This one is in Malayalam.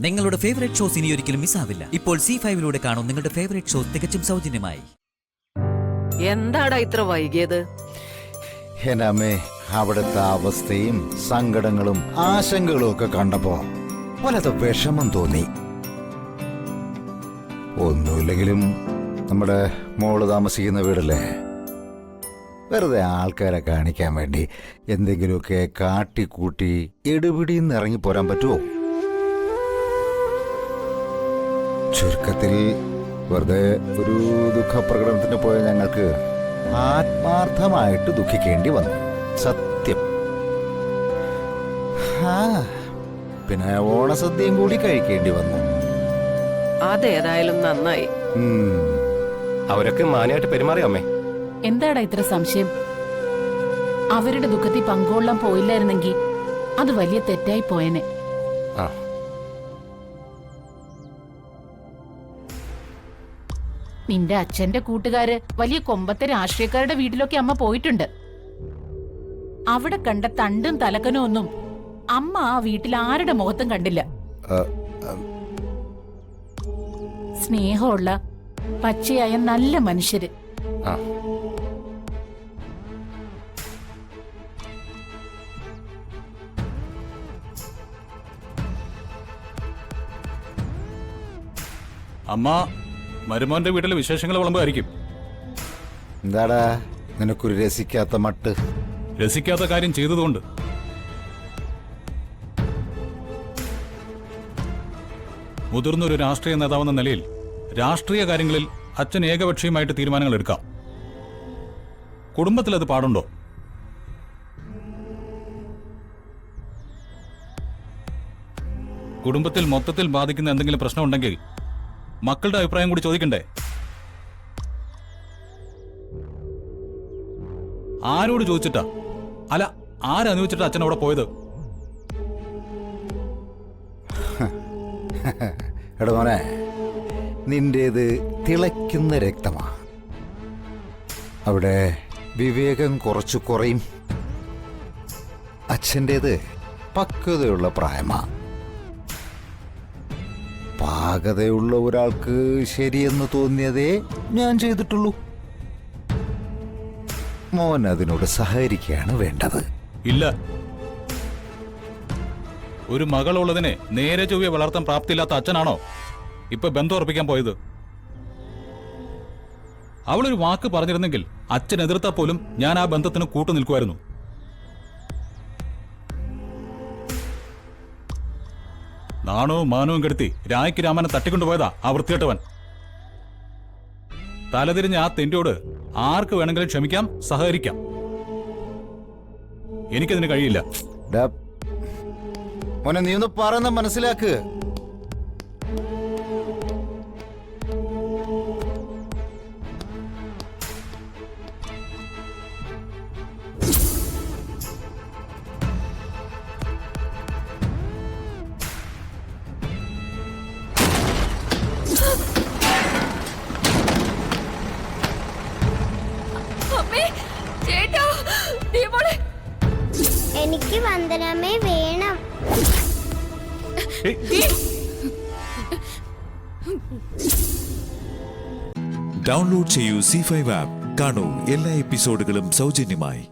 നിങ്ങളുടെ ഫേവറേറ്റ് ഷോസ് ഇനി ഒരിക്കലും മിസ്സാവില്ല. ഇപ്പോൾ C5 കാണും നിങ്ങളുടെ ഫേവറേറ്റ് ഷോസ് തികച്ചും സൗജന്യമായി. എന്താടാ ഇത്ര വൈകിയത്? എന്റെ അമ്മേ, അവിടുത്തെ അവസ്ഥയും സങ്കടങ്ങളും ആശങ്കകളും ഒക്കെ കണ്ടപ്പോ വല്ലാത്ത വിഷമം തോന്നി. ഒന്നുമില്ലെങ്കിലും നമ്മുടെ മോള് താമസിക്കുന്ന വീടല്ലേ, വെറുതെ ആൾക്കാരെ കാണിക്കാൻ വേണ്ടി എന്തെങ്കിലുമൊക്കെ കാട്ടിക്കൂട്ടി എടുപിടിന്ന് ഇറങ്ങി പോരാൻ പറ്റുമോ? ചുരുക്കത്തിൽ വെറുതെ ഒരു ദുഃഖപ്രകടനത്തിന് പോയ ഞങ്ങൾക്ക് ആത്മാർത്ഥമായിട്ട് ദുഃഖിക്കേണ്ടി വന്നു. സത്യം. പിന്നെ ഓണസദ്യയും കൂടി കഴിക്കേണ്ടി വന്നു. അതേതായാലും നന്നായി. അവരൊക്കെ മാന്യമായിട്ട് പെരുമാറി അമ്മേ. എന്താടാ ഇത്ര സംശയം? അവരുടെ ദുഃഖത്തിൽ പങ്കുകൊള്ളാൻ പോയില്ലായിരുന്നെങ്കിൽ അത് വലിയ തെറ്റായി പോയനെ. നിന്റെ അച്ഛന്റെ കൂട്ടുകാര് വലിയ കൊമ്പത്തെ രാഷ്ട്രീയക്കാരുടെ വീട്ടിലൊക്കെ അമ്മ പോയിട്ടുണ്ട്. അവിടെ കണ്ട തണ്ടും തലക്കനും ഒന്നും അമ്മ ആ വീട്ടിൽ ആരുടെ മുഖത്തും കണ്ടില്ല. സ്നേഹമുള്ള പച്ചയായ നല്ല മനുഷ്യര്. അമ്മ മരുമോന്റെ വീട്ടിലെ വിശേഷങ്ങൾ വിളമ്പായിരിക്കും. എന്താടാ നിനക്കൊരു രസിക്കാത്ത മട്ട്? രസിക്കാത്ത കാര്യം ചെയ്തതുകൊണ്ട്. മുതിർന്നൊരു രാഷ്ട്രീയ നേതാവെന്ന നിലയിൽ രാഷ്ട്രീയ കാര്യങ്ങളിൽ അച്ഛൻ ഏകപക്ഷീയമായിട്ട് തീരുമാനങ്ങൾ എടുക്കാം. കുടുംബത്തിൽ അത് പാടുണ്ടോ? കുടുംബത്തിൽ മൊത്തത്തിൽ ബാധിക്കുന്ന എന്തെങ്കിലും പ്രശ്നമുണ്ടെങ്കിൽ മക്കളുടെ അഭിപ്രായം കൂടി ചോദിക്കണ്ടേ? ആരോട് ചോദിച്ചിട്ടാ, അല്ല ആരനുവദിച്ചിട്ടാ അച്ഛൻ അവിടെ പോയത്? എടാ മോനെ, നിന്റേത് തിളയ്ക്കുന്ന രക്തമാ. അവിടെ വിവേകം കുറച്ചു കുറയും. അച്ഛൻ്റേത് പക്വതയുള്ള പ്രായമാ. പാകതയുള്ള ഒരാൾക്ക് ശരിയെന്ന് തോന്നിയതേ ഞാൻ ചെയ്തിട്ടുള്ളൂ. മോൻ അതിനോട് സഹകരിക്കുകയാണ് വേണ്ടത്. ഇല്ല, ഒരു മകളുള്ളതിനെ നേരെ ചൊവ്വെ വളർത്താൻ പ്രാപ്തിയില്ലാത്ത അച്ഛനാണോ ഇപ്പൊ ബന്ധം ഉറപ്പിക്കാൻ പോയത്? അവളൊരു വാക്ക് പറഞ്ഞിരുന്നെങ്കിൽ അച്ഛൻ എതിർത്താൽ പോലും ഞാൻ ആ ബന്ധത്തിന് കൂട്ടു നിൽക്കുമായിരുന്നു. നാണവും മാനവും കെടുത്തി രായ്ക്ക് രാമനെ തട്ടിക്കൊണ്ടുപോയതാ ആ വൃത്തികെട്ടവൻ. തലതിരിഞ്ഞ ആ തെന്റോട് ആർക്ക് വേണമെങ്കിലും ക്ഷമിക്കാം, സഹകരിക്കാം. എനിക്കതിന് കഴിയില്ല. മോനെ, നീ ഒന്ന് പറയുന്ന മനസ്സിലാക്ക്. എനിക്ക് വന്ദനമേ വേണം. ഡൗൺലോഡ് ചെയ്യൂ C5 ആപ്പ്. കാണൂ എല്ലാ എപ്പിസോഡുകളും സൗജന്യമായി.